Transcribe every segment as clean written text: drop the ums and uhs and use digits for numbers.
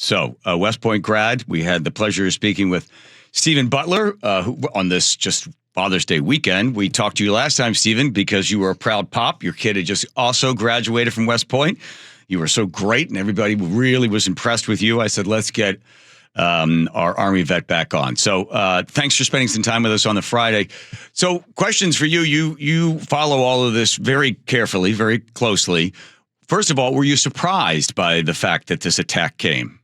So, West Point grad, we had the pleasure of speaking with Steven Butler who, on this just Father's Day weekend. We talked to you last time, Steven, because you were a proud pop. Your kid had just also graduated from West Point. You were so great, and everybody really was impressed with you. I said, let's get our Army vet back on. So thanks for spending some time with us on the Friday. So questions for you. You follow all of this very carefully, very closely. First of all, were you surprised by the fact that this attack came?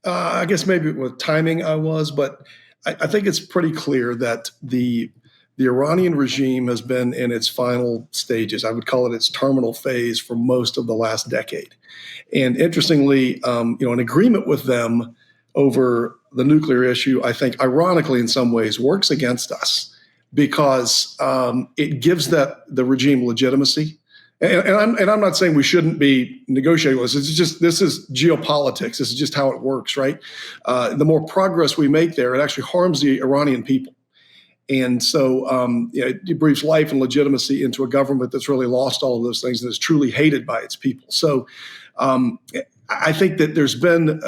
I guess maybe with timing I was, but I think it's pretty clear that the Iranian regime has been in its final stages. I would call it its terminal phase for most of the last decade. And interestingly, an agreement with them over the nuclear issue, I think, ironically, in some ways, works against us because it gives the regime legitimacy. And I'm not saying we shouldn't be negotiating with this. This is geopolitics. This is just how it works, right? The more progress we make there, it actually harms the Iranian people. And so it breathes life and legitimacy into a government that's really lost all of those things and is truly hated by its people. So I think that there's been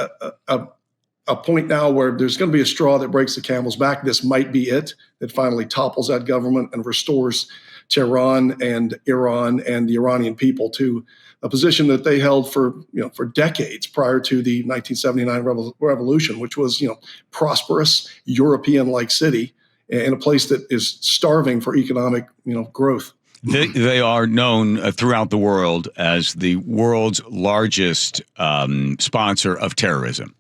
a point now where there's going to be a straw that breaks the camel's back. This might be it that finally topples that government and restores Tehran and Iran and the Iranian people to a position that they held for decades prior to the 1979 revolution, which was prosperous European-like city in a place that is starving for economic growth. They are known throughout the world as the world's largest sponsor of terrorism.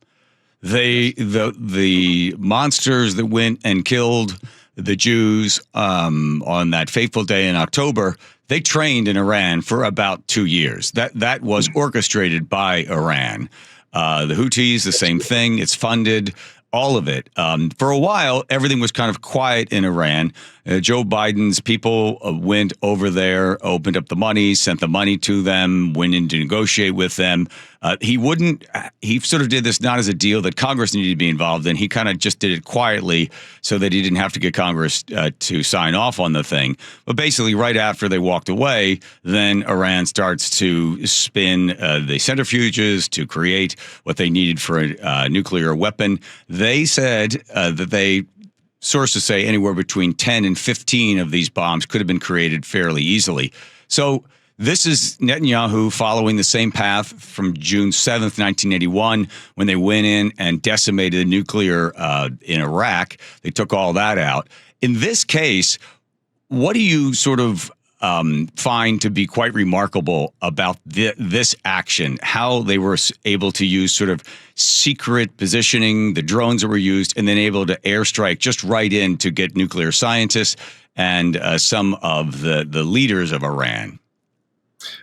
The monsters that went and killed the Jews on that fateful day in October, they trained in Iran for about 2 years. That was orchestrated by Iran. The Houthis, the same thing. It's funded. All of it. For a while, everything was kind of quiet in Iran. Joe Biden's people went over there, opened up the money, sent the money to them, went in to negotiate with them. He sort of did this not as a deal that Congress needed to be involved in. He kind of just did it quietly so that he didn't have to get Congress to sign off on the thing. But basically, right after they walked away, then Iran starts to spin the centrifuges to create what they needed for a nuclear weapon. They said that sources say anywhere between 10 and 15 of these bombs could have been created fairly easily. So this is Netanyahu following the same path from June 7th, 1981, when they went in and decimated the nuclear in Iraq. They took all that out. In this case, what do you sort of find to be quite remarkable about this action, how they were able to use sort of secret positioning, the drones that were used, and then able to airstrike just right in to get nuclear scientists and some of the leaders of Iran?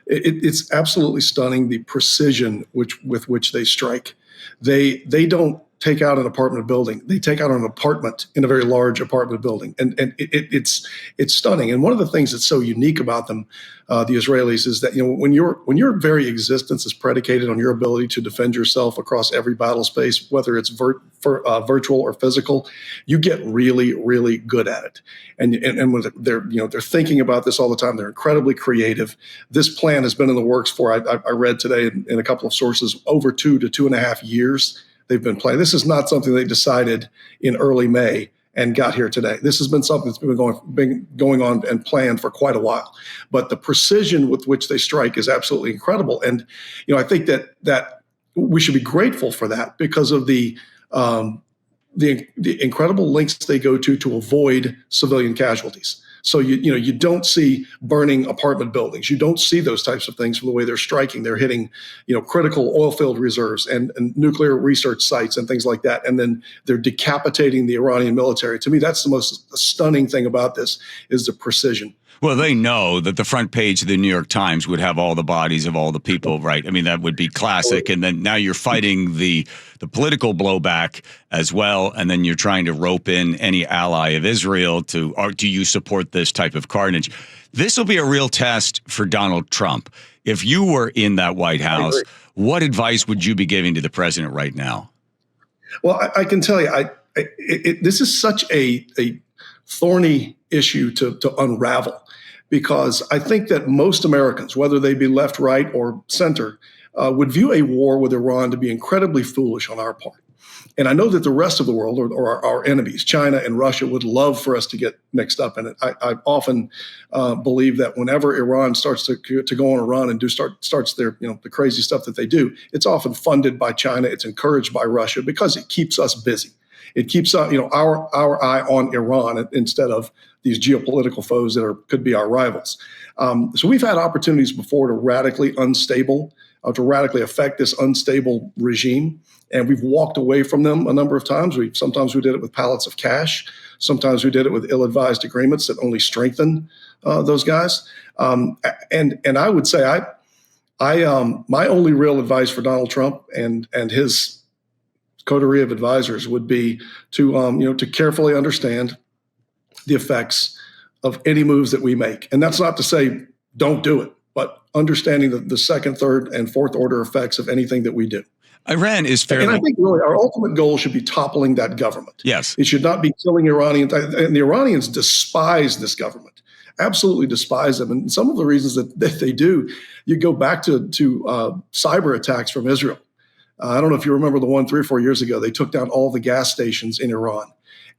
It's absolutely stunning, the precision with which they strike. They don't take out an apartment building. They take out an apartment in a very large apartment building. And it's stunning. And one of the things that's so unique about them, the Israelis, is that when your very existence is predicated on your ability to defend yourself across every battle space, whether it's virtual or physical, you get really, really good at it. And when they're thinking about this all the time. They're incredibly creative. This plan has been in the works for, I read today in a couple of sources, over 2 to 2.5 years. They've been playing. This is not something they decided in early May and got here today. This has been something that's been going on and planned for quite a while. But the precision with which they strike is absolutely incredible. And I think that we should be grateful for that because of the incredible lengths they go to avoid civilian casualties. So you don't see burning apartment buildings. You don't see those types of things from the way they're striking. They're hitting critical oil field reserves and nuclear research sites and things like that. And then they're decapitating the Iranian military. To me, that's the most stunning thing about this is the precision. Well, they know that the front page of the New York Times would have all the bodies of all the people, right? I mean, that would be classic. And then now you're fighting the political blowback as well. And then you're trying to rope in any ally of Israel or do you support this type of carnage? This will be a real test for Donald Trump. If you were in that White House, what advice would you be giving to the president right now? Well, I can tell you, this is such a thorny issue to unravel. Because I think that most Americans, whether they be left, right, or center, would view a war with Iran to be incredibly foolish on our part. And I know that the rest of the world, or our enemies, China and Russia, would love for us to get mixed up in it. I often believe that whenever Iran starts to go on a run and starts their the crazy stuff that they do, it's often funded by China. It's encouraged by Russia because it keeps us busy. It keeps our eye on Iran instead of these geopolitical foes that could be our rivals. So we've had opportunities before to radically affect this unstable regime. And we've walked away from them a number of times. Sometimes we did it with pallets of cash. Sometimes we did it with ill-advised agreements that only strengthen those guys. And I would say my only real advice for Donald Trump and his coterie of advisors would be to carefully understand the effects of any moves that we make. And that's not to say don't do it, but understanding the second, third, and fourth order effects of anything that we do. Iran is fairly. And I think really our ultimate goal should be toppling that government. Yes. It should not be killing Iranians. And the Iranians despise this government, absolutely despise them. And some of the reasons that they do, you go back to cyber attacks from Israel. I don't know if you remember the one 3 or 4 years ago. They took down all the gas stations in Iran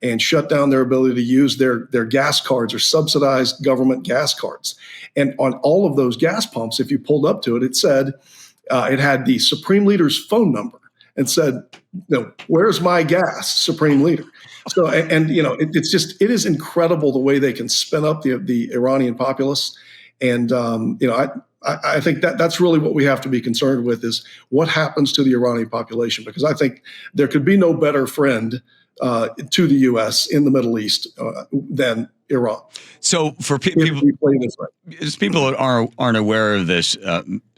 and shut down their ability to use their gas cards or subsidized government gas cards. And on all of those gas pumps, if you pulled up to it, it said, it had the Supreme Leader's phone number and said, where's my gas, Supreme Leader? So, it is incredible the way they can spin up the Iranian populace. And, I think that's really what we have to be concerned with is what happens to the Iranian population, because I think there could be no better friend to the U.S. in the Middle East than Iran. So for people that aren't aware of this,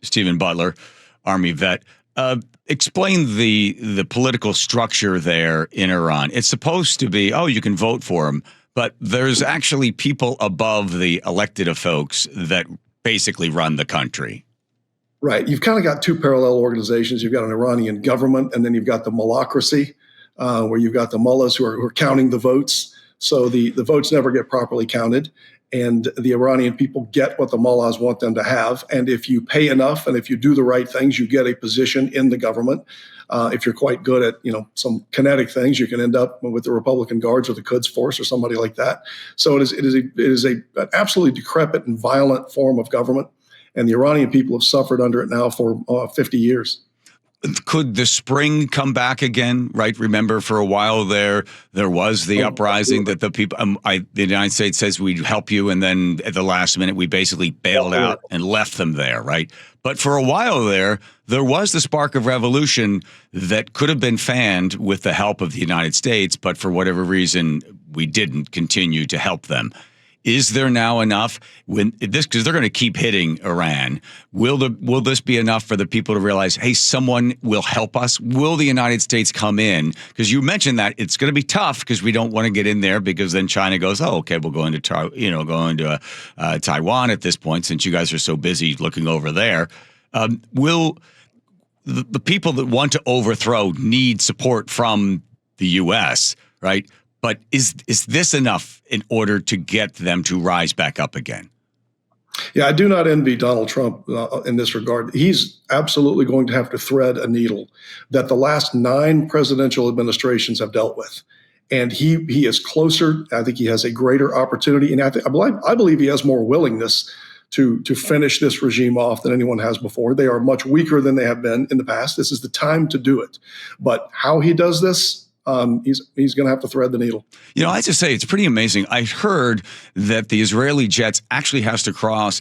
Steven Butler, Army vet, explain the political structure there in Iran. It's supposed to be, you can vote for them, but there's actually people above the elected folks that basically run the country. Right. You've kind of got two parallel organizations. You've got an Iranian government, and then you've got the mullahcracy, where you've got the mullahs who are counting the votes. So the votes never get properly counted, and the Iranian people get what the mullahs want them to have. And if you pay enough and if you do the right things, you get a position in the government. If you're quite good at some kinetic things, you can end up with the Republican Guards or the Quds Force or somebody like that. So it is an absolutely decrepit and violent form of government, and the Iranian people have suffered under it now for 50 years. Could the spring come back again? Right. Remember, for a while there was the uprising that the people, the United States says we'd help you, and then at the last minute we basically bailed out and left them there. Right. But for a while there was the spark of revolution that could have been fanned with the help of the United States, but for whatever reason we didn't continue to help them. Is there now enough because they're going to keep hitting Iran? Will this be enough for the people to realize, hey, someone will help us? Will the United States come in? Because you mentioned that it's going to be tough because we don't want to get in there, because then China goes, oh, okay, we'll go into Taiwan at this point, since you guys are so busy looking over there. Will the people that want to overthrow need support from the U.S., right? But is this enough in order to get them to rise back up again? Yeah, I do not envy Donald Trump in this regard. He's absolutely going to have to thread a needle that the last 9 presidential administrations have dealt with. And he is closer. I think he has a greater opportunity. And I believe he has more willingness to finish this regime off than anyone has before. They are much weaker than they have been in the past. This is the time to do it. But how he does this, he's going to have to thread the needle. I have to say, it's pretty amazing. I heard that the Israeli jets actually had to cross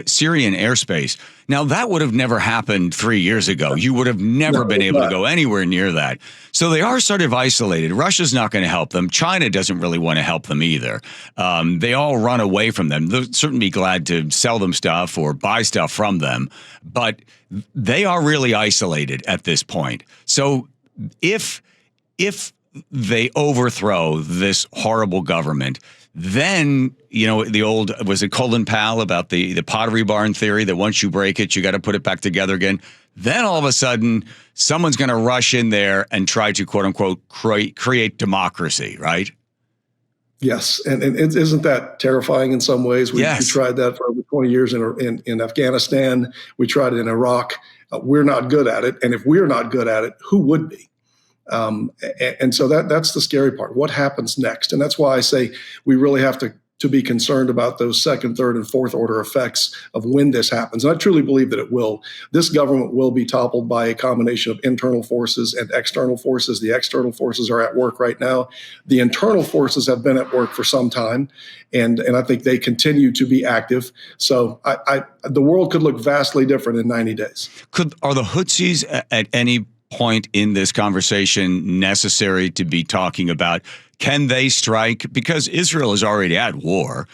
Syrian airspace. Now, that would have never happened 3 years ago. You would have never been able to go anywhere near that. So they are sort of isolated. Russia's not going to help them. China doesn't really want to help them either. They all run away from them. They'll certainly be glad to sell them stuff or buy stuff from them. But they are really isolated at this point. So if they overthrow this horrible government, then, the old, was it Colin Powell about the Pottery Barn theory that once you break it, you got to put it back together again. Then all of a sudden, someone's going to rush in there and try to, quote unquote, create democracy, right? Yes. And isn't that terrifying in some ways? We Yes. tried that for over 20 years in Afghanistan. We tried it in Iraq. We're not good at it. And if we're not good at it, who would be? And so that's the scary part. What happens next? And that's why I say we really have to be concerned about those second, third, and fourth order effects of when this happens. And I truly believe that it will. This government will be toppled by a combination of internal forces and external forces. The external forces are at work right now. The internal forces have been at work for some time, and I think they continue to be active. So the world could look vastly different in 90 days. Are the Houthis at any point in this conversation necessary to be talking about? Can they strike? Because Israel is already at war.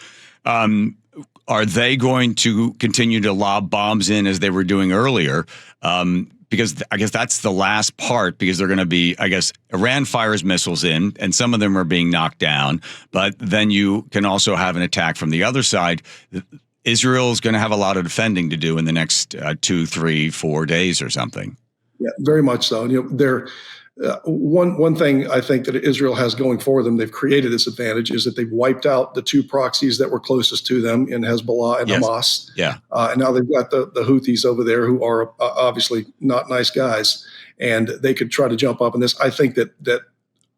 Are they going to continue to lob bombs in as they were doing earlier? Because I guess that's the last part, because they're going to be, I guess, Iran fires missiles in, and some of them are being knocked down. But then you can also have an attack from the other side. Israel's going to have a lot of defending to do in the next 2, 3, 4 days or something. Yeah, very much so. One thing I think that Israel has going for them, they've created this advantage, is that they've wiped out the two proxies that were closest to them in Hezbollah and Hamas. Yeah. And now they've got the Houthis over there, who are obviously not nice guys, and they could try to jump up in this. I think that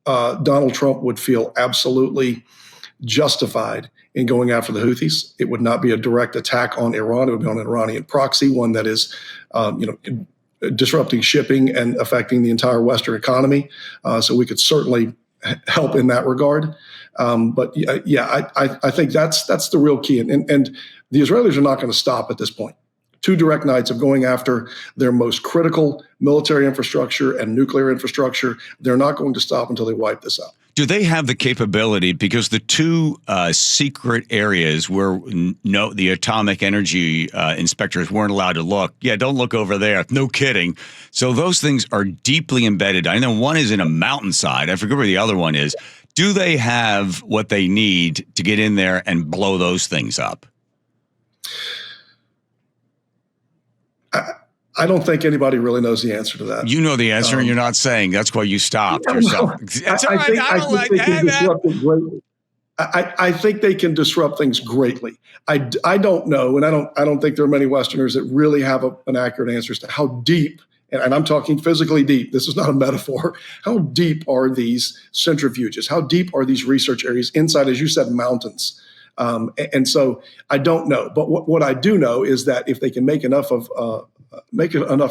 Donald Trump would feel absolutely justified in going after the Houthis. It would not be a direct attack on Iran. It would be on an Iranian proxy, one that is, disrupting shipping and affecting the entire Western economy. So we could certainly help in that regard. But I think that's the real key. And the Israelis are not going to stop at this point. 2 direct nights of going after their most critical military infrastructure and nuclear infrastructure. They're not going to stop until they wipe this out. Do they have the capability? Because the 2 secret areas where the atomic energy inspectors weren't allowed to look. Yeah, don't look over there. No kidding. So those things are deeply embedded. I know one is in a mountainside. I forget where the other one is. Do they have what they need to get in there and blow those things up? I don't think anybody really knows the answer to that. You know the answer, and you're not saying. That's why you stopped yourself. That's all right. I don't like that. I think they can disrupt things greatly. I don't know, and I don't think there are many Westerners that really have an accurate answer as to how deep, and I'm talking physically deep. This is not a metaphor. How deep are these centrifuges? How deep are these research areas inside, as you said, mountains? And so I don't know. But what I do know is that if they can make enough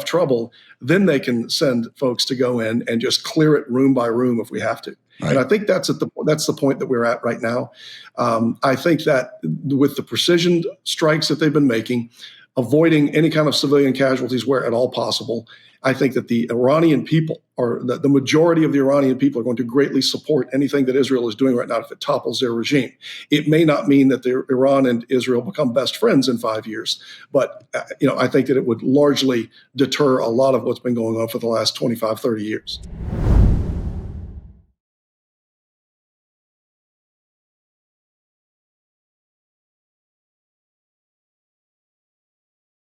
trouble, then they can send folks to go in and just clear it room by room if we have to. Right. And I think that's the point that we're at right now. I think that with the precision strikes that they've been making, avoiding any kind of civilian casualties where at all possible, I think that the Iranian people, or the majority of the Iranian people, are going to greatly support anything that Israel is doing right now if it topples their regime. It may not mean that Iran and Israel become best friends in 5 years, but I think that it would largely deter a lot of what's been going on for the last 25, 30 years.